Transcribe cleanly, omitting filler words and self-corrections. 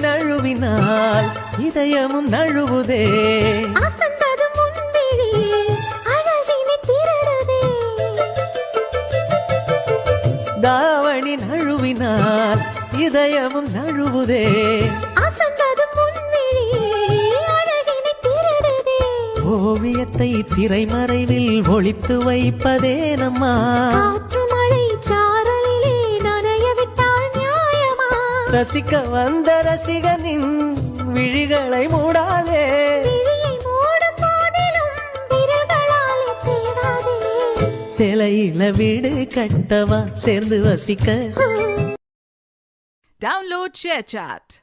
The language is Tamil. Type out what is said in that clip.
தாவணி நழுவினால் இதயமும் நழுவுதே. தாவணி நழுவினால் இதயமும் நழுவுதே. ஓவியத்தை திரைமறைவில் ஒளித்து வைப்பதே நம்மா. ரசிக்க வந்த ரசிகனின் விழிகளை மூடாதே. சிலையில வீடு கட்டவா சேர்ந்து வசிக்க. Download ShareChat.